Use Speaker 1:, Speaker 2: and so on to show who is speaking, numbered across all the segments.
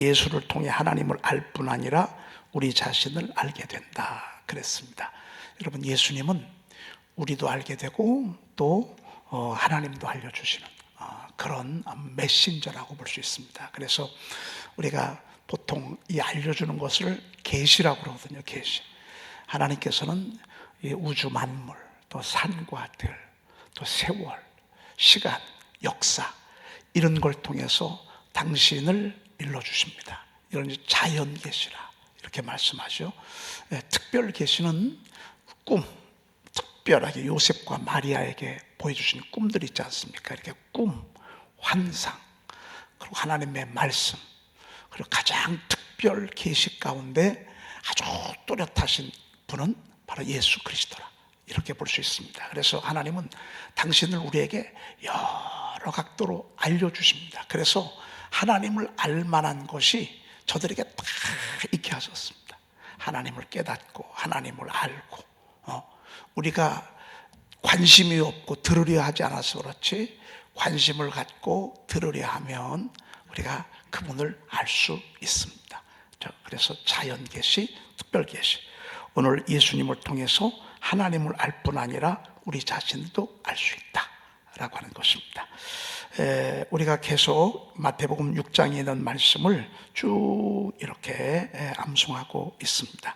Speaker 1: 예수를 통해 하나님을 알 뿐 아니라 우리 자신을 알게 된다 그랬습니다. 여러분, 예수님은 우리도 알게 되고 또 하나님도 알려주시는 그런 메신저라고 볼 수 있습니다. 그래서 우리가 보통 이 알려주는 것을 계시라고 그러거든요. 계시. 하나님께서는 이 우주 만물, 또 산과 들, 또 세월, 시간, 역사 이런 걸 통해서 당신을 일러주십니다. 이런 자연 계시라 이렇게 말씀하죠. 특별 계시는 꿈, 특별하게 요셉과 마리아에게 보여주신 꿈들이 있지 않습니까? 이렇게 꿈, 환상, 그리고 하나님의 말씀, 그리고 가장 특별 계시 가운데 아주 또렷하신 분은 바로 예수 그리스도라 이렇게 볼 수 있습니다. 그래서 하나님은 당신을 우리에게 여러 각도로 알려주십니다. 그래서 하나님을 알만한 것이 저들에게 다 있게 하셨습니다. 하나님을 깨닫고 하나님을 알고 우리가 관심이 없고 들으려 하지 않아서 그렇지 관심을 갖고 들으려 하면 우리가 그분을 알 수 있습니다. 그래서 자연 계시, 특별 계시. 오늘 예수님을 통해서 하나님을 알 뿐 아니라 우리 자신도 알 수 있다라고 하는 것입니다. 우리가 계속 마태복음 6장에 있는 말씀을 쭉 이렇게 암송하고 있습니다.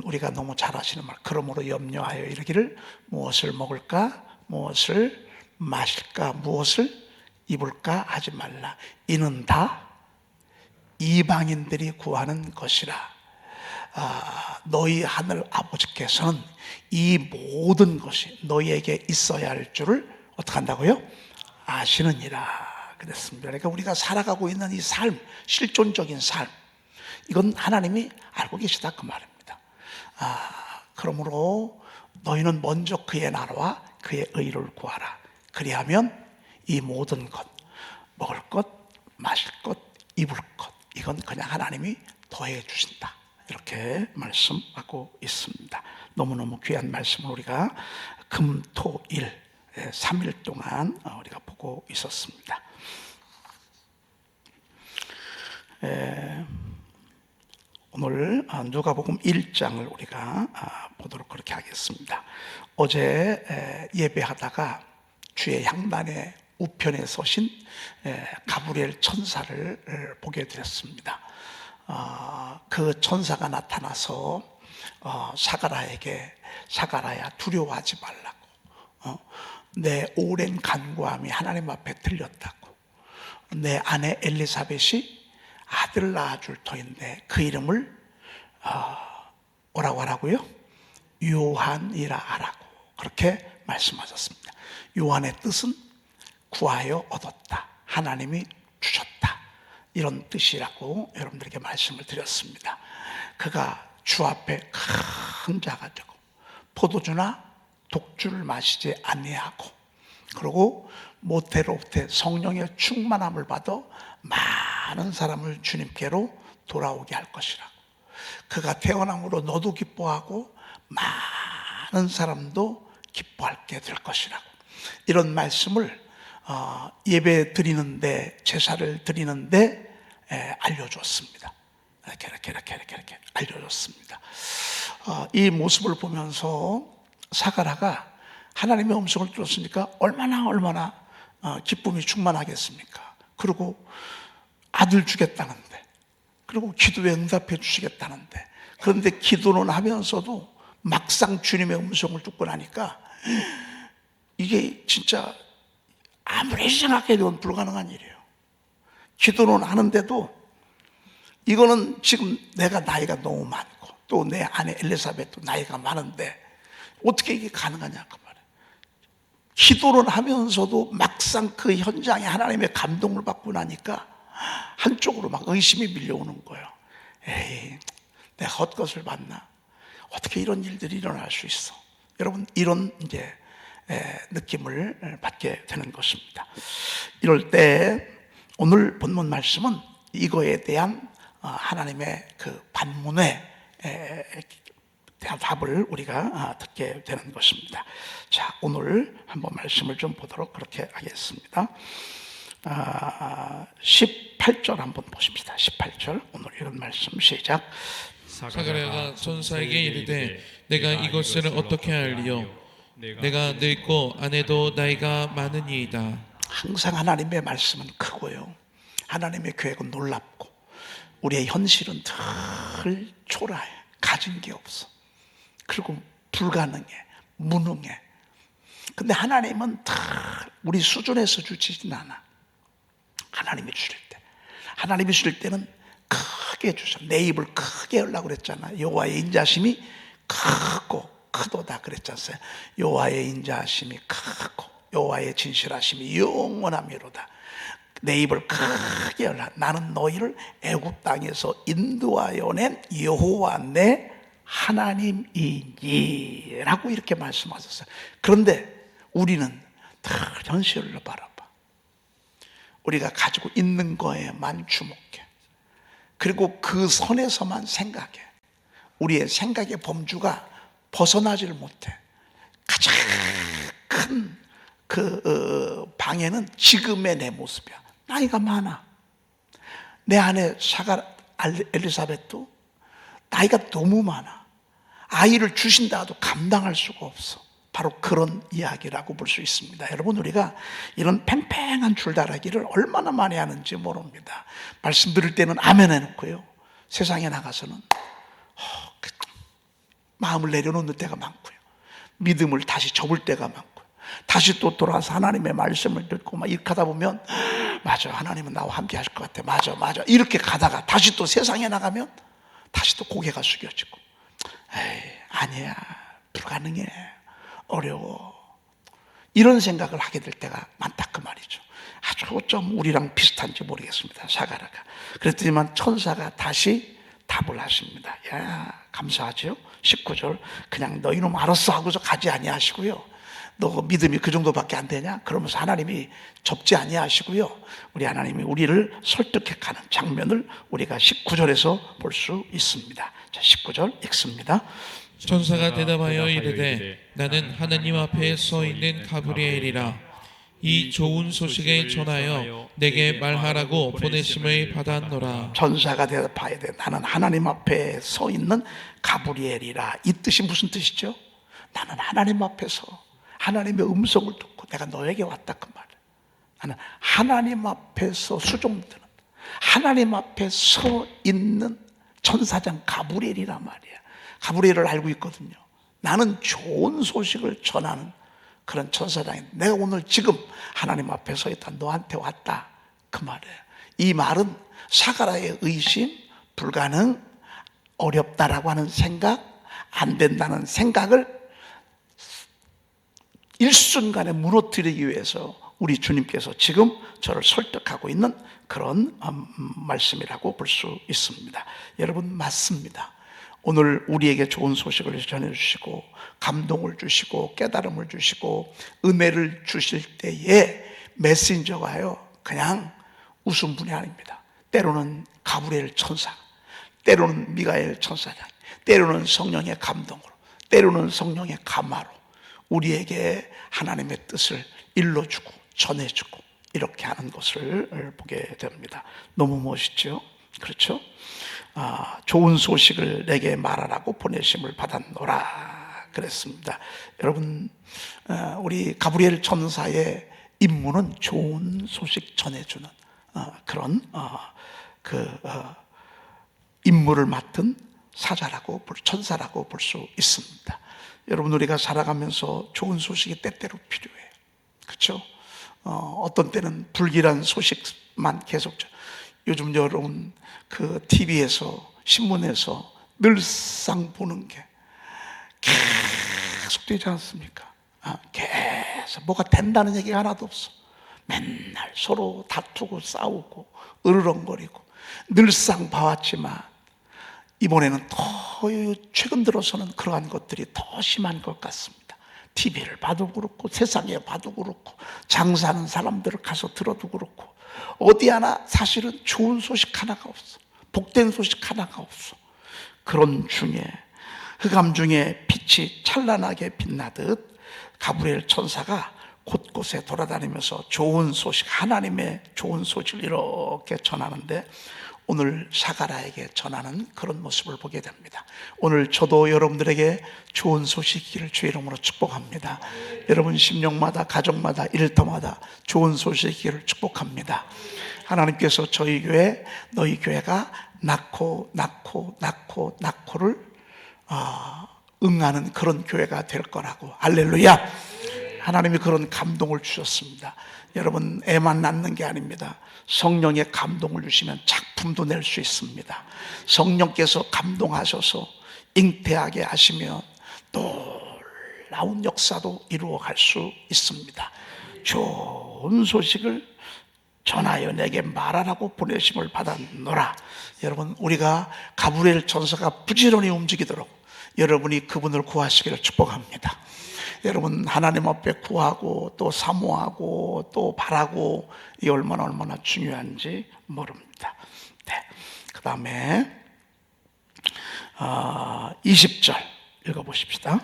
Speaker 1: 우리가 너무 잘 아시는 말, 그러므로 염려하여 이르기를 무엇을 먹을까, 무엇을 마실까, 무엇을 입을까 하지 말라. 이는 다 이방인들이 구하는 것이라. 너희 하늘 아버지께서는 이 모든 것이 너희에게 있어야 할 줄을 어떻게 한다고요? 아시느니라 그랬습니다. 그러니까 우리가 살아가고 있는 이 삶, 실존적인 삶, 이건 하나님이 알고 계시다 그 말입니다. 그러므로 너희는 먼저 그의 나라와 그의 의를 구하라. 그리하면 이 모든 것, 먹을 것, 마실 것, 입을 것, 이건 그냥 하나님이 더해 주신다 이렇게 말씀하고 있습니다. 너무너무 귀한 말씀을 우리가 금, 토, 일 3일 동안 우리가 보고 있었습니다. 오늘 누가복음 1장을 우리가 보도록 그렇게 하겠습니다. 어제 예배하다가 주의 향단의 우편에 서신 가브리엘 천사를 보게 되었습니다. 그 천사가 나타나서 사가라에게 사가라야 두려워하지 말라고, 내 오랜 간구함이 하나님 앞에 들렸다고, 내 아내 엘리사벳이 아들을 낳아줄 터인데 그 이름을 뭐라고 하라고요? 요한이라 하라고 그렇게 말씀하셨습니다. 요한의 뜻은 구하여 얻었다, 하나님이 주셨다, 이런 뜻이라고 여러분들에게 말씀을 드렸습니다. 그가 주 앞에 큰 자가 되고 포도주나 독주를 마시지 아니하고, 그리고 모태로부터 성령의 충만함을 받아 많은 사람을 주님께로 돌아오게 할 것이라고, 그가 태어남으로 너도 기뻐하고 많은 사람도 기뻐하게 될 것이라고, 이런 말씀을 예배 드리는데, 제사를 드리는데 알려줬습니다. 이렇게 알려줬습니다. 이 모습을 보면서 사가라가 하나님의 음성을 들었으니까 얼마나 기쁨이 충만하겠습니까? 그리고 아들 주겠다는데, 그리고 기도에 응답해 주시겠다는데, 그런데 기도는 하면서도 막상 주님의 음성을 듣고 나니까 이게 진짜 아무리 생각해도 불가능한 일이에요. 기도는 하는데도 이거는 지금 내가 나이가 너무 많고 또 내 아내 엘리사벳도 나이가 많은데 어떻게 이게 가능하냐 그 말이에요. 기도를 하면서도 막상 그 현장에 하나님의 감동을 받고 나니까 한쪽으로 막 의심이 밀려오는 거예요. 에이, 내가 헛것을 봤나? 어떻게 이런 일들이 일어날 수 있어? 여러분, 이런 이제 느낌을 받게 되는 것입니다. 이럴 때 오늘 본문 말씀은 이거에 대한 하나님의 그 반문에 대한 답을 우리가 듣게 되는 것입니다. 자, 오늘 한번 말씀을 좀 보도록 그렇게 하겠습니다. 18절 한번 보십니다. 18절 오늘 이런 말씀 시작.
Speaker 2: 사가랴가 천사에게 이르되 내가 이것을 어떻게 알리요? 내가 늙고 아내도 나이가 많으니이다.
Speaker 1: 항상 하나님의 말씀은 크고요, 하나님의 계획은 놀랍고, 우리의 현실은 늘 초라해. 가진 게 없어. 그리고 불가능해, 무능해. 근데 하나님은 늘 우리 수준에서 주시진 않아. 하나님이 주실 때, 하나님이 주실 때는 크게 주셔. 내 입을 크게 열라고 그랬잖아. 여호와의 인자심이 크고 크도다 그랬잖아요. 여호와의 인자심이 크고 여호와의 진실하심이 영원하미로다. 내 입을 크게 열라. 나는 너희를 애굽 땅에서 인도하여 낸 여호와 내 하나님이니 라고 이렇게 말씀하셨어요. 그런데 우리는 늘 현실을 바라봐. 우리가 가지고 있는 거에만 주목해. 그리고 그 선에서만 생각해. 우리의 생각의 범주가 벗어나지를 못해. 가장 큰 방해는 지금의 내 모습이야. 나이가 많아. 내 아내 엘리사벳도 나이가 너무 많아. 아이를 주신다 해도 감당할 수가 없어. 바로 그런 이야기라고 볼 수 있습니다. 여러분, 우리가 이런 팽팽한 줄다리기를 얼마나 많이 하는지 모릅니다. 말씀 들을 때는 아멘 해놓고요, 세상에 나가서는 마음을 내려놓는 때가 많고요, 믿음을 다시 접을 때가 많고요, 다시 또 돌아와서 하나님의 말씀을 듣고 막 이렇게 하다 보면 맞아, 하나님은 나와 함께 하실 것 같아, 맞아 이렇게 가다가 다시 또 세상에 나가면 다시 또 고개가 숙여지고, 에이, 아니야, 불가능해, 어려워, 이런 생각을 하게 될 때가 많다 그 말이죠. 아주 좀 우리랑 비슷한지 모르겠습니다, 사가랴가. 그랬더니만 천사가 다시 답을 하십니다. 야, 감사하죠. 19절, 그냥 너 이놈 알았어 하고서 가지 아니하시고요, 너 믿음이 그 정도밖에 안 되냐? 그러면서 하나님이 접지 아니하시고요, 우리 하나님이 우리를 설득해 가는 장면을 우리가 19절에서 볼 수 있습니다. 자, 19절 읽습니다.
Speaker 2: 천사가 대답하여 이르되 나는 하느님 앞에 서 있는 가브리엘이라. 이 좋은 소식을 전하여 내게 말하라고 보내심을 받았노라.
Speaker 1: 천사가 대답하여 돼. 나는 하나님 앞에 서 있는 가브리엘이라. 이 뜻이 무슨 뜻이죠? 나는 하나님 앞에서 하나님의 음성을 듣고 내가 너에게 왔다 그 말이야. 나는 하나님 앞에서 수종드는, 하나님 앞에 서 있는 천사장 가브리엘이란 말이야. 가브리엘을 알고 있거든요. 나는 좋은 소식을 전하는 그런 천사장인데 내가 오늘 지금 하나님 앞에 서 있다, 너한테 왔다 그 말이에요. 이 말은 사가랴의 의심, 불가능, 어렵다라고 하는 생각, 안 된다는 생각을 일순간에 무너뜨리기 위해서 우리 주님께서 지금 저를 설득하고 있는 그런 말씀이라고 볼 수 있습니다. 여러분, 맞습니다. 오늘 우리에게 좋은 소식을 전해주시고 감동을 주시고 깨달음을 주시고 은혜를 주실 때에 메신저가요, 그냥 웃음뿐이 아닙니다. 때로는 가브리엘 천사, 때로는 미가엘 천사장, 때로는 성령의 감동으로, 때로는 성령의 감화로 우리에게 하나님의 뜻을 일러주고 전해주고 이렇게 하는 것을 보게 됩니다. 너무 멋있죠? 그렇죠? 좋은 소식을 내게 말하라고 보내심을 받았노라 그랬습니다. 여러분, 우리 가브리엘 천사의 임무는 좋은 소식 전해주는 그런 임무를 맡은 천사라고 볼 수 있습니다. 여러분, 우리가 살아가면서 좋은 소식이 때때로 필요해요. 그렇죠? 어떤 때는 불길한 소식만 계속. 요즘 여러분 그 TV에서 신문에서 늘상 보는 게 계속 되지 않습니까? 계속 뭐가 된다는 얘기가 하나도 없어. 맨날 서로 다투고 싸우고 으르렁거리고 늘상 봐왔지만 이번에는 더 최근 들어서는 그러한 것들이 더 심한 것 같습니다. TV를 봐도 그렇고 세상에 봐도 그렇고 장사하는 사람들을 가서 들어도 그렇고 어디 하나 사실은 좋은 소식 하나가 없어. 복된 소식 하나가 없어. 그런 중에 흑암 중에 빛이 찬란하게 빛나듯 가브리엘 천사가 곳곳에 돌아다니면서 좋은 소식, 하나님의 좋은 소식을 이렇게 전하는데 오늘 사가라에게 전하는 그런 모습을 보게 됩니다. 오늘 저도 여러분들에게 좋은 소식이기를 주의 이름으로 축복합니다. 여러분 심령마다, 가정마다, 일터마다 좋은 소식이기를 축복합니다. 하나님께서 저희 교회, 너희 교회가 낳고를 응하는 그런 교회가 될 거라고. 할렐루야. 하나님이 그런 감동을 주셨습니다. 여러분, 애만 낳는 게 아닙니다. 성령의 감동을 주시면 작품도 낼 수 있습니다. 성령께서 감동하셔서 잉태하게 하시면 놀라운 역사도 이루어갈 수 있습니다. 좋은 소식을 전하여 내게 말하라고 보내심을 받았노라. 여러분, 우리가 가브리엘 전사가 부지런히 움직이도록 여러분이 그분을 구하시기를 축복합니다. 여러분, 하나님 앞에 구하고 또 사모하고 또 바라고, 이 얼마나 중요한지 모릅니다. 네. 그 다음에 20절 읽어보십시다.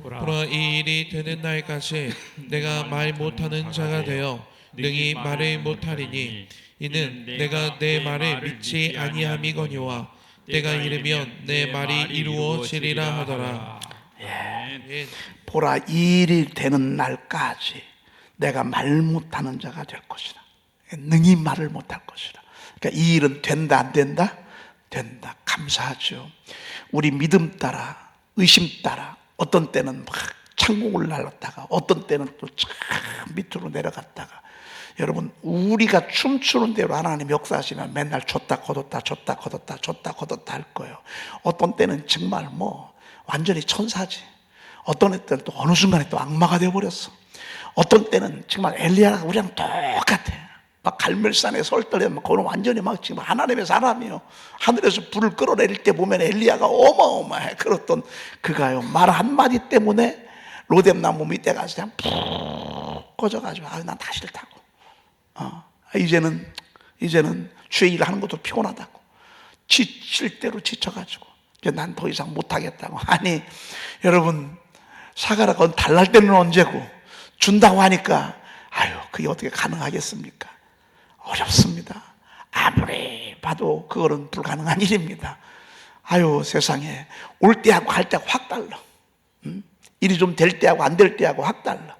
Speaker 2: 보라, 이 일이 되는 날까지 내가 말 못하는 자가 되어 능히 말을 못하리니 이는 내가 내 말을 믿지 아니함이거니와 때가 이르면 내 말이 이루어지리라 하더라.
Speaker 1: 예. 보라, 이 일이 되는 날까지 내가 말 못하는 자가 될 것이라. 능히 말을 못할 것이라. 그러니까 이 일은 된다 안 된다? 된다. 감사하죠. 우리 믿음 따라, 의심 따라 어떤 때는 막 창공을 날렸다가 어떤 때는 또 참 밑으로 내려갔다가, 여러분, 우리가 춤추는 대로 하나님 역사하시면 맨날 줬다 거뒀다 줬다 거뒀다 줬다 거뒀다 할 거예요. 어떤 때는 정말 완전히 천사지. 어떤 때는 또 어느 순간에 또 악마가 되어버렸어. 어떤 때는 정말 엘리야가 우리랑 똑같아. 막 갈멜산에 설 때 그는 완전히 막 지금 하나님의 사람이요. 하늘에서 불을 끌어내릴 때 보면 엘리야가 어마어마해. 그렇던 그가요, 말 한마디 때문에 로뎀나무 밑에 가서 그냥 푹 꺼져가지고, 난 다 싫다고. 이제는 주의 일 하는 것도 피곤하다고. 지칠 대로 지쳐가지고 이제 난 더 이상 못하겠다고. 아니, 여러분, 사가라, 그건 달랄 때는 언제고, 준다고 하니까 그게 어떻게 가능하겠습니까? 어렵습니다. 아무리 봐도 그거는 불가능한 일입니다. 세상에 올 때하고 갈 때하고 확 달라. 일이 좀 될 때하고 안 될 때하고 확 달라.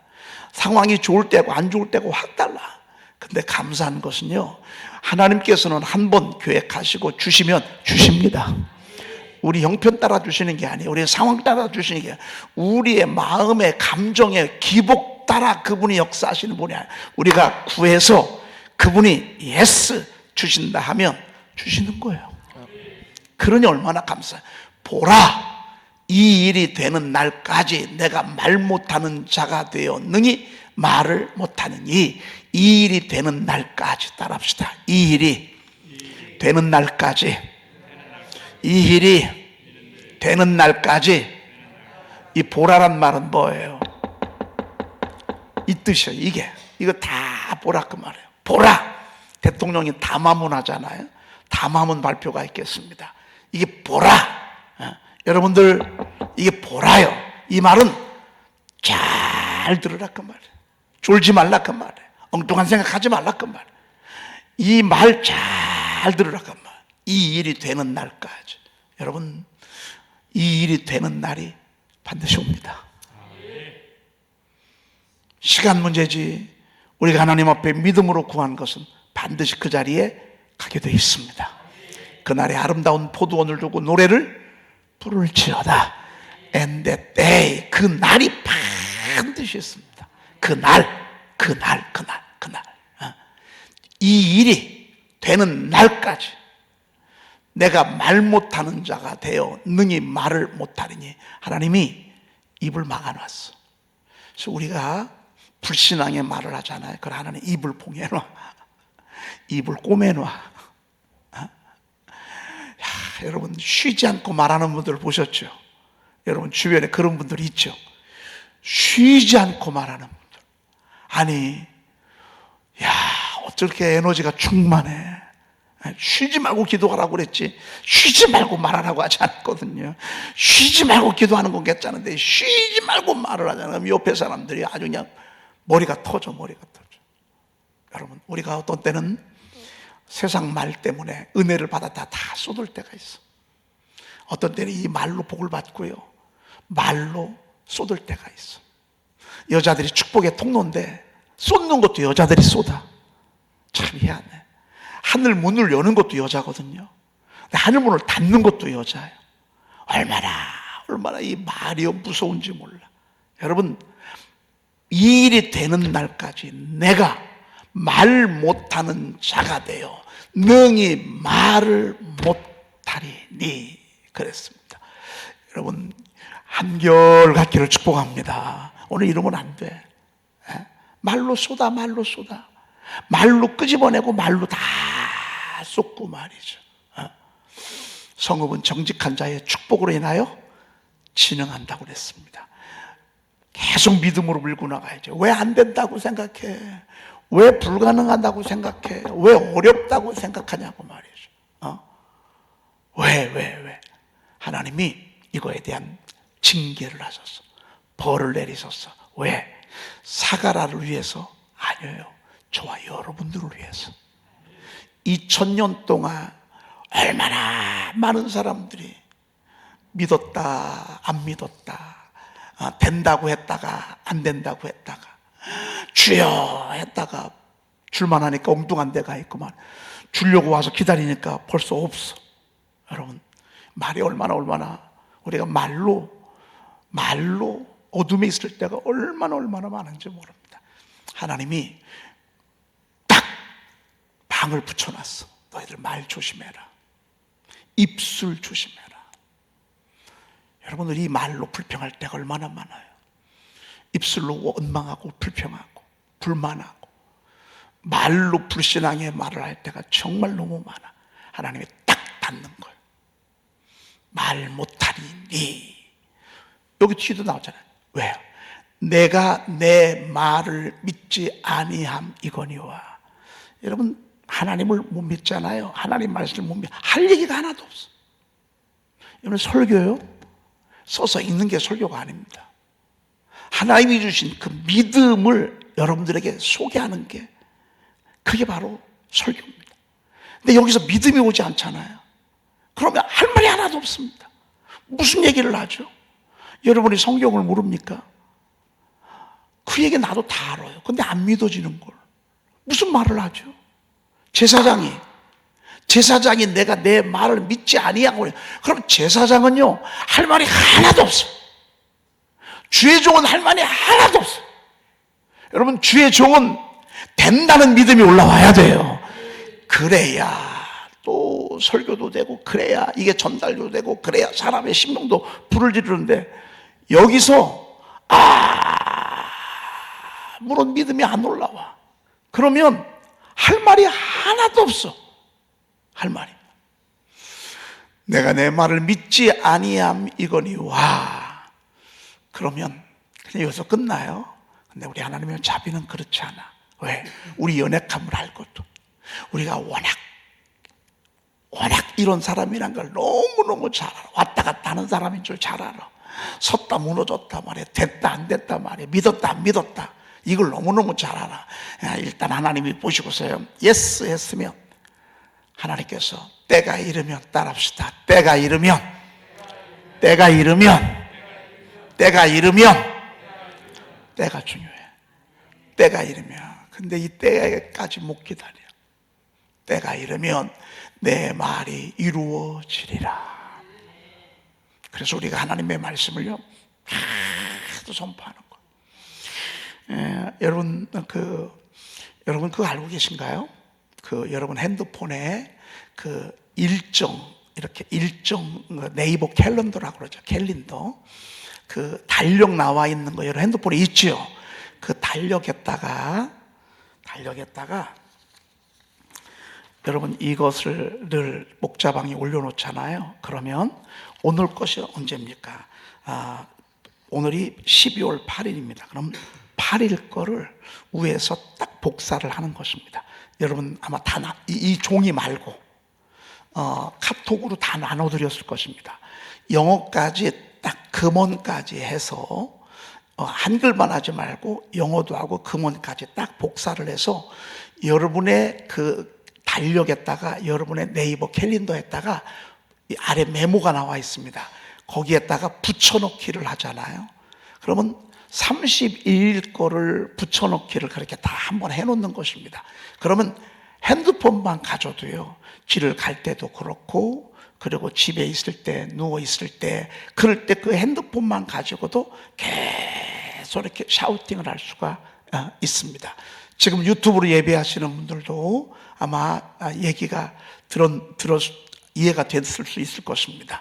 Speaker 1: 상황이 좋을 때하고 안 좋을 때하고 확 달라. 근데 감사한 것은요, 하나님께서는 한번 계획하시고 주시면 주십니다. 우리 형편 따라 주시는 게 아니에요. 우리의 상황 따라 주시는 게 아니에요. 우리의 마음의 감정의 기복 따라 그분이 역사하시는 분이 아니에요. 우리가 구해서 그분이 예스 주신다 하면 주시는 거예요. 그러니 얼마나 감사해요. 보라, 이 일이 되는 날까지 내가 말 못하는 자가 되어 능히 말을 못하느니, 이 일이 되는 날까지, 따라합시다. 이 일이 되는 날까지, 이 일이 되는 날까지. 이 보라란 말은 뭐예요? 이 뜻이에요. 이거 다 보라 그 말이에요. 보라. 대통령이 담화문 하잖아요. 담화문 발표가 있겠습니다. 이게 보라. 여러분들, 이게 보라요. 이 말은 잘 들으라 그 말이에요. 졸지 말라 그 말이에요. 엉뚱한 생각하지 말라 그 말이에요. 이 말 잘 들으라 그 말이에요. 이 일이 되는 날까지. 여러분, 이 일이 되는 날이 반드시 옵니다. 시간 문제지. 우리가 하나님 앞에 믿음으로 구한 것은 반드시 그 자리에 가게 되어 있습니다. 그날의 아름다운 포도원을 두고 노래를 부를지어다. And that day, 그 날이 반드시 있습니다. 그날. 이 일이 되는 날까지 내가 말 못하는 자가 되어 능히 말을 못하리니, 하나님이 입을 막아놨어. 그래서 우리가 불신앙의 말을 하잖아요. 그래, 하나님 입을 봉해놔, 입을 꼬매놔. 여러분, 쉬지 않고 말하는 분들 보셨죠? 여러분 주변에 그런 분들이 있죠. 쉬지 않고 말하는 분들. 아니, 어떻게 에너지가 충만해. 쉬지 말고 기도하라고 그랬지, 쉬지 말고 말하라고 하지 않거든요. 쉬지 말고 기도하는 건 괜찮은데 쉬지 말고 말을 하잖아요. 그럼 옆에 사람들이 아주 그냥 머리가 터져. 여러분, 우리가 어떤 때는 세상 말 때문에 은혜를 받았다 다 쏟을 때가 있어. 어떤 때는 이 말로 복을 받고요, 말로 쏟을 때가 있어. 여자들이 축복의 통로인데 쏟는 것도 여자들이 쏟아. 참 희한해. 하늘 문을 여는 것도 여자거든요. 근데 하늘 문을 닫는 것도 여자예요. 얼마나 이 말이 무서운지 몰라. 여러분, 이 일이 되는 날까지 내가 말 못하는 자가 되어 능히 말을 못하리니 그랬습니다. 여러분, 한결같기를 축복합니다. 오늘 이러면 안 돼. 말로 쏟아. 말로 끄집어내고 말로 다 쏟고 말이죠. 성읍은 정직한 자의 축복으로 인하여 진흥한다고 그랬습니다. 계속 믿음으로 밀고 나가야죠. 왜 안 된다고 생각해? 왜 불가능하다고 생각해? 왜 어렵다고 생각하냐고 말이죠. 왜? 하나님이 이거에 대한 징계를 하셨어. 벌을 내리셨어. 왜? 사가라를 위해서? 아니에요. 저와 여러분들을 위해서. 2000년 동안 얼마나 많은 사람들이 믿었다, 안 믿었다, 된다고 했다가 안 된다고 했다가, 주여 했다가 줄만 하니까 엉뚱한 데가 있구만, 주려고 와서 기다리니까 벌써 없어. 여러분, 말이 얼마나 우리가 말로 어둠에 있을 때가 얼마나 많은지 모릅니다. 하나님이 딱 방을 붙여놨어. 너희들 말 조심해라. 입술 조심해라. 여러분들, 이 말로 불평할 때가 얼마나 많아요. 입술로 원망하고 불평하고 불만하고 말로 불신앙의 말을 할 때가 정말 너무 많아. 하나님이 딱 닫는 거예요. 말 못하리니. 여기 뒤에도 나오잖아요. 왜요? 내가 내 말을 믿지 아니함 이거니와. 여러분, 하나님을 못 믿잖아요. 하나님 말씀을 못 믿. 할 얘기가 하나도 없어. 여러분, 설교요? 써서 읽는 게 설교가 아닙니다. 하나님이 주신 그 믿음을 여러분들에게 소개하는 게, 그게 바로 설교입니다. 근데 여기서 믿음이 오지 않잖아요. 그러면 할 말이 하나도 없습니다. 무슨 얘기를 하죠? 여러분이 성경을 모릅니까? 그 얘기 나도 다 알아요. 근데 안 믿어지는 걸 무슨 말을 하죠? 제사장이 내가 내 말을 믿지 아니하고, 그럼 제사장은요 할 말이 하나도 없어. 주의 종은 할 말이 하나도 없어. 여러분, 주의 종은 된다는 믿음이 올라와야 돼요. 그래야 또 설교도 되고, 그래야 이게 전달도 되고, 그래야 사람의 심령도 불을 지르는데, 여기서 물론 믿음이 안 올라와. 그러면 할 말이 하나도 없어. 할 말이. 내가 내 말을 믿지 아니함 이거니와. 그러면 그냥 여기서 끝나요. 근데 우리 하나님의 자비는 그렇지 않아. 왜? 우리 연약함을 알고도, 우리가 워낙 이런 사람이란 걸 너무너무 잘 알아. 왔다 갔다 하는 사람인 줄 잘 알아. 섰다 무너졌다 말이야. 됐다 안 됐다 말이야. 믿었다 안 믿었다. 이걸 너무너무 잘 알아. 일단 하나님이 보시고서요, 예스 했으면 하나님께서 때가 이르면, 따라합시다. 때가 이르면 때가 중요해. 때가 이르면. 근데 이 때까지 못 기다려. 때가 이르면 내 말이 이루어지리라. 그래서 우리가 하나님의 말씀을요 계속 선포하는 거예요. 여러분 그거 알고 계신가요? 여러분 핸드폰에 일정 네이버 캘린더라고 그러죠. 캘린더. 달력 나와 있는 거 여러분 핸드폰에 있죠. 달력에다가 여러분 이것을 늘 목자방에 올려놓잖아요. 그러면 오늘 것이 언제입니까? 오늘이 12월 8일입니다. 그럼 8일 거를 위에서 딱 복사를 하는 것입니다. 여러분 아마 이 종이 말고 카톡으로 다 나눠드렸을 것입니다. 영어까지 딱 금원까지 해서 한글만 하지 말고 영어도 하고 금원까지 딱 복사를 해서 여러분의 그 달력에다가, 여러분의 네이버 캘린더에다가 이 아래 메모가 나와 있습니다. 거기에다가 붙여넣기를 하잖아요. 그러면 32일 거를 붙여넣기를 그렇게 다 한번 해놓는 것입니다. 그러면 핸드폰만 가져도요, 길을 갈 때도 그렇고, 그리고 집에 있을 때, 누워 있을 때, 그럴 때 그 핸드폰만 가지고도 계속 이렇게 샤우팅을 할 수가 있습니다. 지금 유튜브로 예배하시는 분들도 아마 얘기가 이해가 됐을 수 있을 것입니다.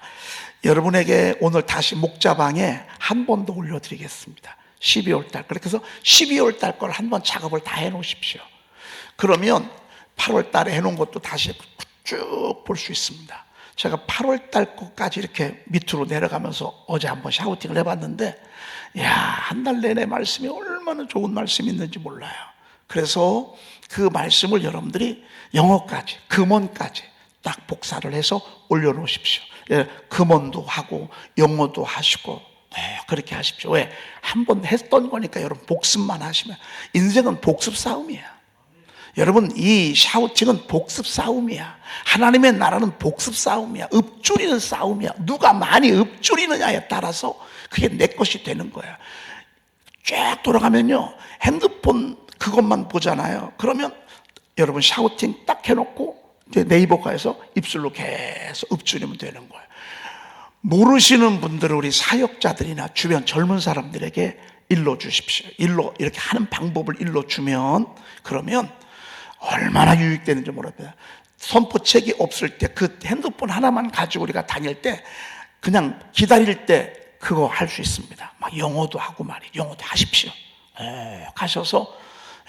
Speaker 1: 여러분에게 오늘 다시 목자방에 한 번 더 올려드리겠습니다. 12월 달. 그렇게 해서 12월 달 걸 한번 작업을 다 해놓으십시오. 그러면 8월 달에 해놓은 것도 다시 쭉 볼 수 있습니다. 제가 8월 달 거까지 이렇게 밑으로 내려가면서 어제 한번 샤우팅을 해봤는데, 한 달 내내 말씀이 얼마나 좋은 말씀이 있는지 몰라요. 그래서 그 말씀을 여러분들이 영어까지, 금원까지 딱 복사를 해서 올려놓으십시오. 금원도 하고 영어도 하시고 그렇게 하십시오. 왜? 한 번 했던 거니까 여러분 복습만 하시면, 인생은 복습 싸움이야. 여러분, 이 샤우팅은 복습 싸움이야. 하나님의 나라는 복습 싸움이야. 읊조리는 싸움이야. 누가 많이 읊조리느냐에 따라서 그게 내 것이 되는 거야. 쫙 돌아가면요, 핸드폰 그것만 보잖아요. 그러면 여러분 샤우팅 딱 해놓고 이제 네이버가에서 입술로 계속 읊조리면 되는 거예요. 모르시는 분들은 우리 사역자들이나 주변 젊은 사람들에게 일러주십시오. 이렇게 하는 방법을 일러주면, 그러면 얼마나 유익되는지 모릅니다. 선포책이 없을 때 그 핸드폰 하나만 가지고 우리가 다닐 때 그냥 기다릴 때 그거 할 수 있습니다. 막 영어도 하고 말이에요. 영어도 하십시오. 가셔서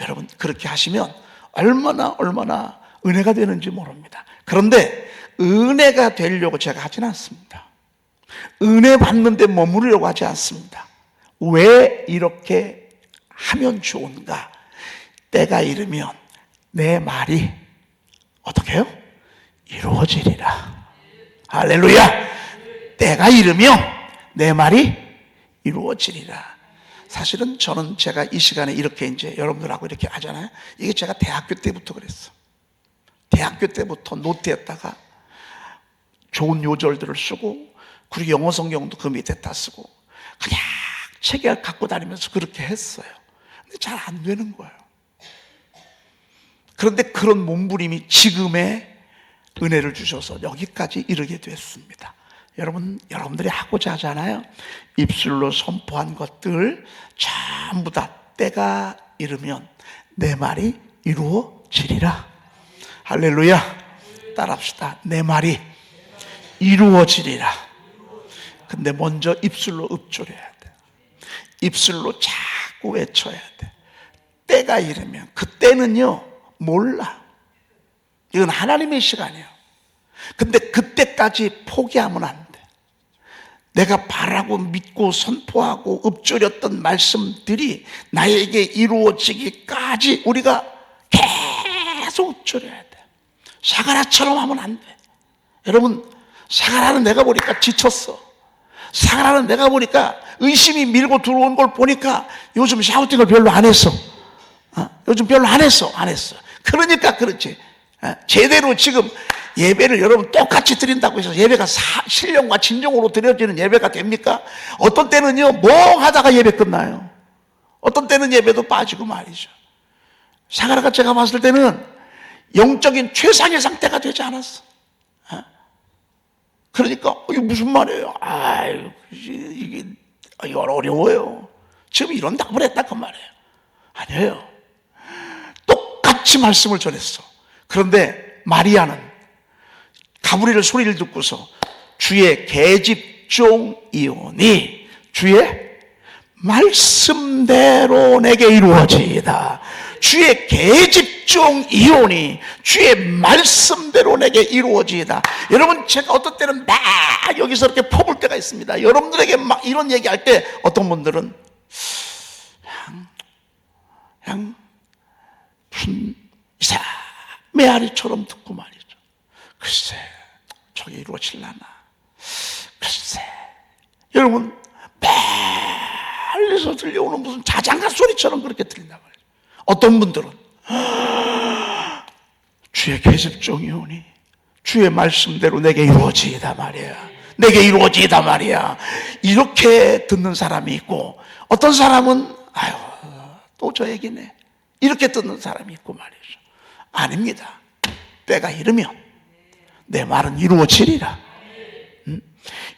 Speaker 1: 여러분 그렇게 하시면 얼마나 은혜가 되는지 모릅니다. 그런데 은혜가 되려고 제가 하진 않습니다. 은혜 받는데 머무르려고 하지 않습니다. 왜 이렇게 하면 좋은가? 때가 이르면 내 말이 어떻게 해요? 이루어지리라. 할렐루야. 때가 이르면 내 말이 이루어지리라. 사실은 저는 제가 이 시간에 이렇게 이제 여러분들하고 이렇게 하잖아요. 이게 제가 대학교 때부터 그랬어. 대학교 때부터 노트에다가 좋은 요절들을 쓰고, 그리고 영어 성경도 그 밑에다 쓰고 그냥 책을 갖고 다니면서 그렇게 했어요. 근데 잘 안 되는 거예요. 그런데 그런 몸부림이 지금의 은혜를 주셔서 여기까지 이르게 됐습니다. 여러분들이 하고자 하잖아요. 입술로 선포한 것들 전부 다 때가 이르면 내 말이 이루어지리라. 할렐루야. 따라합시다. 내 말이 이루어지리라. 근데 먼저 입술로 읊조려야 돼. 입술로 자꾸 외쳐야 돼. 때가 이르면, 그때는요 몰라. 이건 하나님의 시간이에요. 근데 그때까지 포기하면 안 돼. 내가 바라고 믿고 선포하고 읊조렸던 말씀들이 나에게 이루어지기까지 우리가 계속 읊조려야 돼. 사가랴처럼 하면 안 돼. 여러분, 사가랴는 내가 보니까 지쳤어. 사가랴는 내가 보니까 의심이 밀고 들어온 걸 보니까 요즘 샤우팅을 별로 안 했어. 요즘 별로 안 했어. 그러니까 그렇지. 제대로 지금 예배를 여러분 똑같이 드린다고 해서 예배가 신령과 진정으로 드려지는 예배가 됩니까? 어떤 때는요 멍하다가 예배 끝나요. 어떤 때는 예배도 빠지고 말이죠. 사가랴가 제가 봤을 때는 영적인 최상의 상태가 되지 않았어. 그러니까 이게 무슨 말이에요? 이게 어려워요. 지금 이런 답을 했다 그 말이에요. 아니에요. 똑같이 말씀을 전했어. 그런데 마리아는 가브리엘 소리를 듣고서 주의 계집종이오니 주의 말씀대로 내게 이루어지이다. 주의 계집종이오니 주의 말씀대로 내게 이루어지이다. 여러분, 제가 어떤 때는 막 여기서 이렇게 퍼볼 때가 있습니다. 여러분들에게 막 이런 얘기할 때 어떤 분들은 그냥 무슨 이상 메아리처럼 듣고 말이죠. 글쎄 저게 이루어질라나. 글쎄. 여러분, 멀리서 들려오는 무슨 자장가 소리처럼 그렇게 들린단 말이에요. 어떤 분들은 주의 계집종이 오니 주의 말씀대로 내게 이루어지이다 말이야. 내게 이루어지이다 말이야. 이렇게 듣는 사람이 있고, 어떤 사람은 아유 또 저 얘기네, 이렇게 듣는 사람이 있고 말이죠. 아닙니다. 때가 이르면 내 말은 이루어지리라.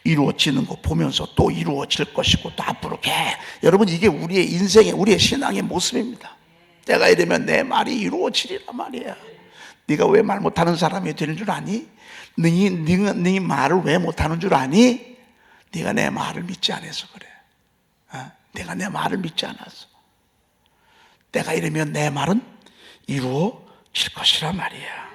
Speaker 1: 이루어지는 거 보면서 또 이루어질 것이고, 또 앞으로 여러분, 이게 우리의 인생의, 우리의 신앙의 모습입니다. 때가 이르면 내 말이 이루어지리라 말이야. 네가 왜 말 못하는 사람이 되는 줄 아니? 네 말을 왜 못하는 줄 아니? 네가 내 말을 믿지 않아서 그래. 내가 내 말을 믿지 않아서. 때가 이르면 내 말은 이루어질 것이라 말이야.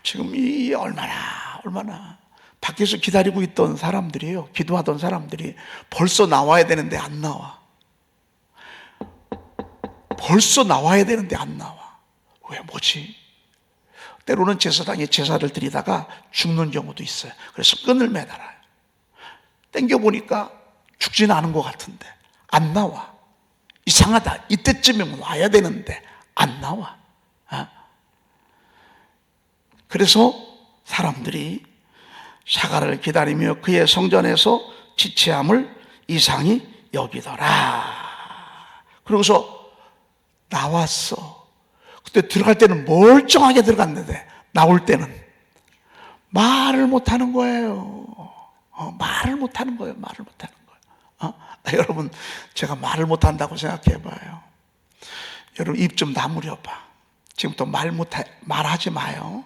Speaker 1: 지금 이 얼마나 밖에서 기다리고 있던 사람들이에요. 기도하던 사람들이 벌써 나와야 되는데 안 나와. 벌써 나와야 되는데 안 나와. 왜, 뭐지? 때로는 제사장에 제사를 드리다가 죽는 경우도 있어요. 그래서 끈을 매달아요. 땡겨보니까 죽지는 않은 것 같은데 안 나와. 이상하다. 이때쯤이면 와야 되는데 안 나와. 그래서 사람들이 사가를 기다리며 그의 성전에서 지체함을 이상히 여기더라. 그러고서 나왔어. 그때 들어갈 때는 멀쩡하게 들어갔는데 나올 때는 말을 못하는 거예요. 말을 못하는 거예요. 여러분, 제가 말을 못한다고 생각해봐요. 여러분, 입 좀 다물어봐. 지금부터 말하지 마요.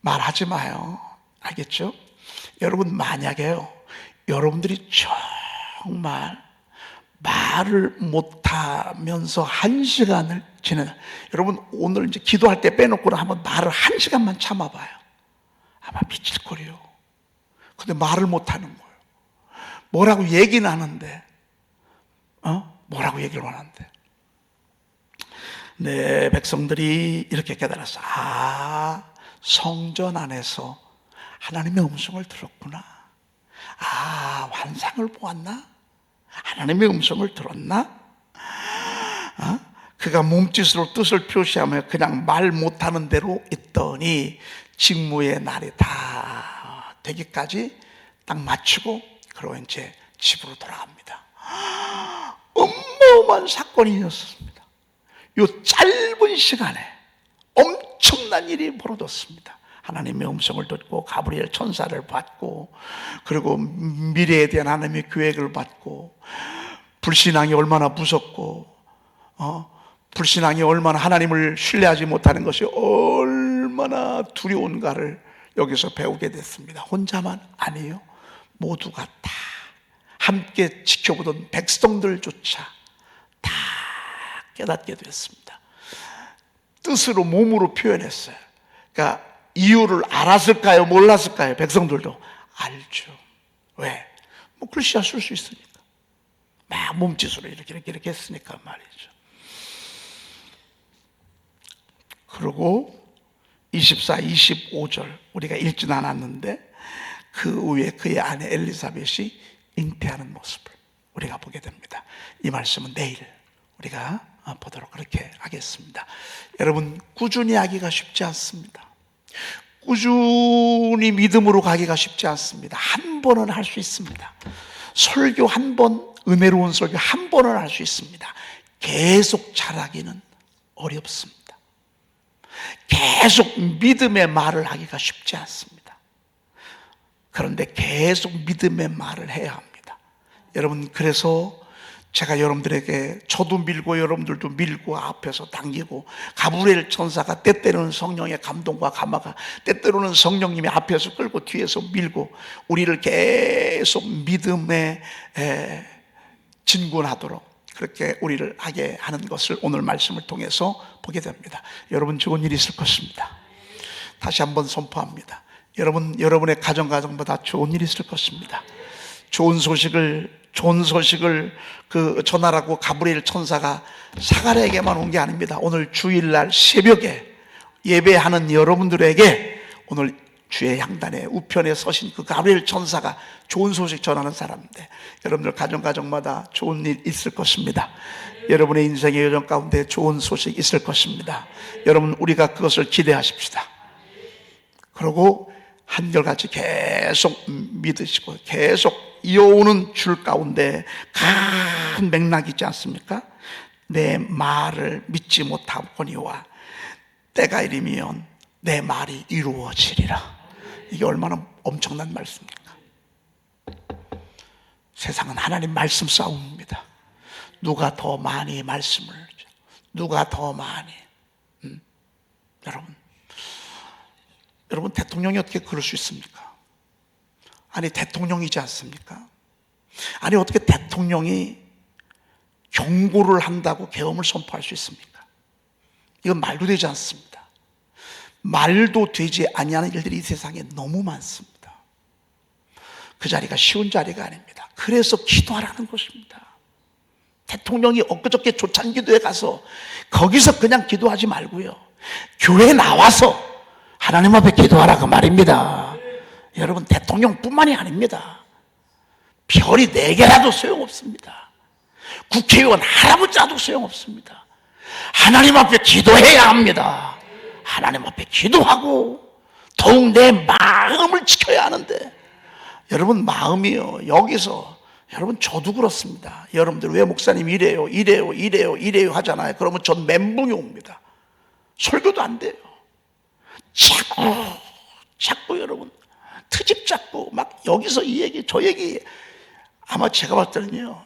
Speaker 1: 말하지 마요. 알겠죠? 여러분, 만약에요, 여러분들이 정말 말을 못하면서 1시간을 지내는, 여러분 오늘 이제 기도할 때 빼놓고는 한번 말을 1시간만 참아봐요. 아마 미칠 거래요. 근데 말을 못하는 거예요. 뭐라고 얘기는 하는데, 뭐라고 얘기를 하는데, 내 백성들이 이렇게 깨달았어. 성전 안에서 하나님의 음성을 들었구나. 환상을 보았나? 하나님의 음성을 들었나? 그가 몸짓으로 뜻을 표시하며 그냥 말 못하는 대로 있더니 직무의 날이 다 되기까지 딱 마치고 그러고 이제 집으로 돌아갑니다. 어마어마한 사건이 있었습니다. 이 짧은 시간에 엄청난 일이 벌어졌습니다. 하나님의 음성을 듣고 가브리엘 천사를 받고, 그리고 미래에 대한 하나님의 계획을 받고, 불신앙이 얼마나 무섭고, 불신앙이 얼마나 하나님을 신뢰하지 못하는 것이 얼마나 두려운가를 여기서 배우게 됐습니다. 혼자만 아니에요. 모두가 다 함께 지켜보던 백성들조차 다 깨닫게 됐습니다. 뜻으로, 몸으로 표현했어요. 그러니까 이유를 알았을까요? 몰랐을까요? 백성들도 알죠. 왜? 글씨야 쓸 수 있으니까. 막 몸짓으로 이렇게 했으니까 말이죠. 그리고 24, 25절 우리가 읽진 않았는데, 그 후에 그의 아내 엘리사벳이 잉태하는 모습을 우리가 보게 됩니다. 이 말씀은 내일 우리가 보도록 그렇게 하겠습니다. 여러분, 꾸준히 하기가 쉽지 않습니다. 꾸준히 믿음으로 가기가 쉽지 않습니다. 한 번은 할 수 있습니다. 설교 한 번, 은혜로운 설교 한 번은 할 수 있습니다. 계속 잘하기는 어렵습니다. 계속 믿음의 말을 하기가 쉽지 않습니다. 그런데 계속 믿음의 말을 해야 합니다. 여러분, 그래서 제가 여러분들에게, 저도 밀고 여러분들도 밀고 앞에서 당기고, 가브리엘 천사가 때때로는 성령의 감동과 감화가, 때때로는 성령님이 앞에서 끌고 뒤에서 밀고 우리를 계속 믿음에 진군하도록 그렇게 우리를 하게 하는 것을 오늘 말씀을 통해서 보게 됩니다. 여러분, 좋은 일이 있을 것입니다. 다시 한번 선포합니다. 여러분의 가정보다 좋은 일이 있을 것입니다. 좋은 소식을 전하라고 가브리엘 천사가 사가랴에게만 온 게 아닙니다. 오늘 주일날 새벽에 예배하는 여러분들에게 오늘 주의 향단에 우편에 서신 그 가브리엘 천사가 좋은 소식 전하는 사람인데, 여러분들 가정마다 좋은 일 있을 것입니다. 여러분의 인생의 여정 가운데 좋은 소식 있을 것입니다. 여러분, 우리가 그것을 기대하십시다. 그리고 한결같이 계속 믿으시고 계속 이어오는 줄 가운데 큰 맥락이 있지 않습니까? 내 말을 믿지 못하거니와 때가 이르면 내 말이 이루어지리라. 이게 얼마나 엄청난 말씀입니까? 세상은 하나님 말씀 싸움입니다. 누가 더 많이 말씀을, 누가 더 많이. 여러분 대통령이 어떻게 그럴 수 있습니까? 아니 대통령이지 않습니까? 아니 어떻게 대통령이 경고를 한다고 계엄을 선포할 수 있습니까? 이건 말도 되지 않습니다. 말도 되지 아니하는 일들이 이 세상에 너무 많습니다. 그 자리가 쉬운 자리가 아닙니다. 그래서 기도하라는 것입니다. 대통령이 엊그저께 조찬기도에 가서 거기서 그냥 기도하지 말고요, 교회에 나와서 하나님 앞에 기도하라 그 말입니다. 여러분, 대통령뿐만이 아닙니다. 별이 4개라도 소용없습니다. 국회의원 할아버지라도 소용없습니다. 하나님 앞에 기도해야 합니다. 하나님 앞에 기도하고 더욱 내 마음을 지켜야 하는데, 여러분 마음이요, 여기서 여러분 저도 그렇습니다. 여러분들 왜 목사님 이래요 하잖아요. 그러면 전 멘붕이 옵니다. 설교도 안 돼요. 자꾸 여러분 트집 잡고 막 여기서 이 얘기 저 얘기. 아마 제가 봤을 때는요,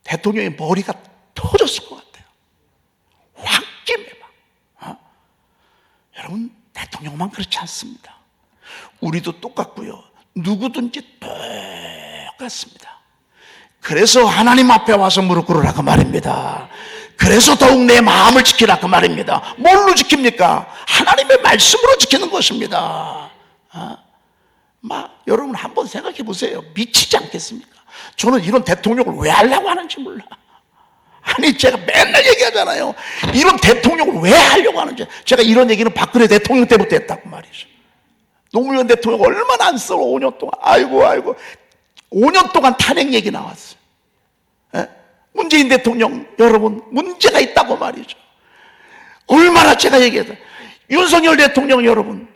Speaker 1: 대통령의 머리가 터졌을 것 같아요. 홧김에 막. 여러분 대통령만 그렇지 않습니다. 우리도 똑같고요, 누구든지 똑같습니다. 그래서 하나님 앞에 와서 무릎 꿇으라고 말입니다. 그래서 더욱 내 마음을 지키라 그 말입니다. 뭘로 지킵니까? 하나님의 말씀으로 지키는 것입니다. 여러분 한번 생각해 보세요. 미치지 않겠습니까? 저는 이런 대통령을 왜 하려고 하는지 몰라. 아니 제가 맨날 얘기하잖아요. 이런 대통령을 왜 하려고 하는지. 제가 이런 얘기는 박근혜 대통령 때부터 했다고 말이죠. 노무현 대통령 얼마나 안쓰러워. 5년 동안 아이고 5년 동안 탄핵 얘기 나왔어요. 문재인 대통령 여러분 문제가 있다고 말이죠. 얼마나 제가 얘기해서. 윤석열 대통령 여러분,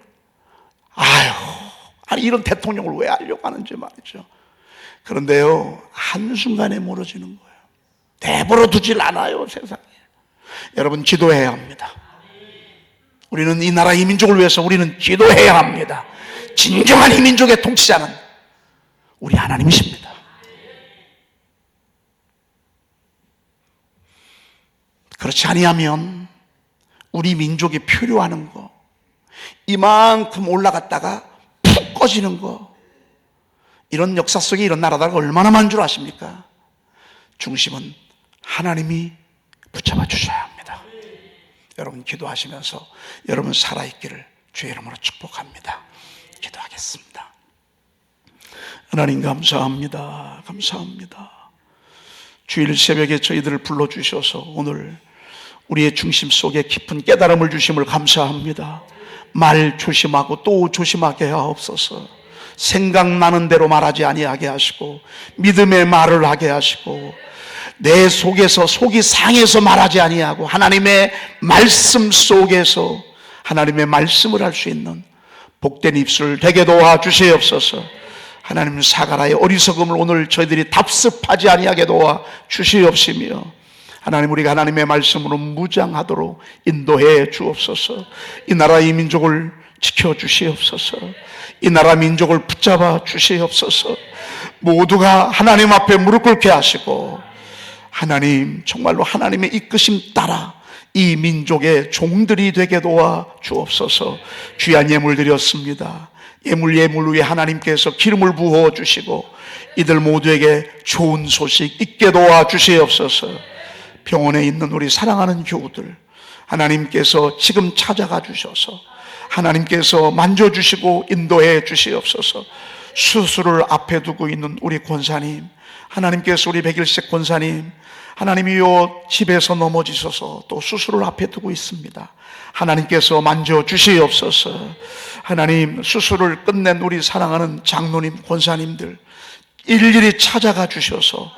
Speaker 1: 아니 이런 대통령을 왜 하려고 하는지 말이죠. 그런데요, 한순간에 무너지는 거예요. 내버려 두질 않아요, 세상에. 여러분 기도해야 합니다. 우리는 이 나라 이 민족을 위해서 우리는 기도해야 합니다. 진정한 이 민족의 통치자는 우리 하나님이십니다. 그렇지 아니하면 우리 민족이 필요하는 거, 이만큼 올라갔다가 푹 꺼지는 거, 이런 역사 속에 이런 나라가 얼마나 많은 줄 아십니까? 중심은 하나님이 붙잡아 주셔야 합니다. 여러분 기도하시면서 여러분 살아있기를 주의 이름으로 축복합니다. 기도하겠습니다. 하나님 감사합니다. 주일 새벽에 저희들을 불러주셔서 오늘 우리의 중심 속에 깊은 깨달음을 주심을 감사합니다. 말 조심하고 또 조심하게 하옵소서. 생각나는 대로 말하지 아니하게 하시고 믿음의 말을 하게 하시고 내 속에서 속이 상해서 말하지 아니하고 하나님의 말씀 속에서 하나님의 말씀을 할 수 있는 복된 입술 되게 도와주시옵소서. 하나님 사가라의 어리석음을 오늘 저희들이 답습하지 아니하게 도와주시옵시며 하나님 우리가 하나님의 말씀으로 무장하도록 인도해 주옵소서. 이 나라 이 민족을 지켜주시옵소서. 이 나라 민족을 붙잡아 주시옵소서. 모두가 하나님 앞에 무릎 꿇게 하시고 하나님 정말로 하나님의 이끄심 따라 이 민족의 종들이 되게 도와 주옵소서. 귀한 예물 드렸습니다. 예물 위에 하나님께서 기름을 부어 주시고 이들 모두에게 좋은 소식 있게 도와 주시옵소서. 병원에 있는 우리 사랑하는 교우들 하나님께서 지금 찾아가 주셔서 하나님께서 만져주시고 인도해 주시옵소서. 수술을 앞에 두고 있는 우리 권사님 하나님께서 우리 백일식 권사님 하나님이요, 집에서 넘어지셔서 또 수술을 앞에 두고 있습니다. 하나님께서 만져주시옵소서. 하나님, 수술을 끝낸 우리 사랑하는 장로님, 권사님들 일일이 찾아가 주셔서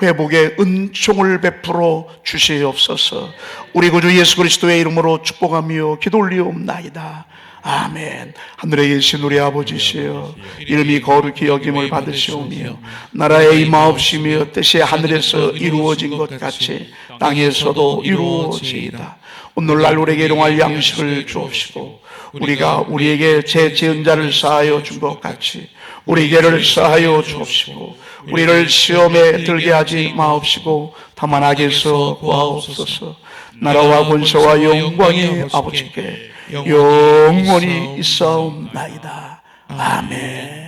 Speaker 1: 회복의 은총을 베풀어 주시옵소서. 우리 구주 예수 그리스도의 이름으로 축복하며 기도 올리옵나이다. 아멘. 하늘에 계신 우리 아버지시여, 이름이 거룩히 여김을 받으시오며 나라의 임하옵시며 뜻이 하늘에서 이루어진 것 같이 땅에서도 이루어지이다. 오늘날 우리에게 일용할 양식을 주옵시고 우리가 우리에게 제 지은 자를 사하여 준 것 같이 우리 죄를 사하여 주옵시고 우리를 시험에 들게 하지 마옵시고 다만 악에서 구하옵소서. 나라와 권세와 영광이 아버지께 영원히 있사옵나이다. 아멘.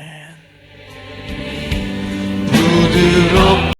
Speaker 3: 부드럽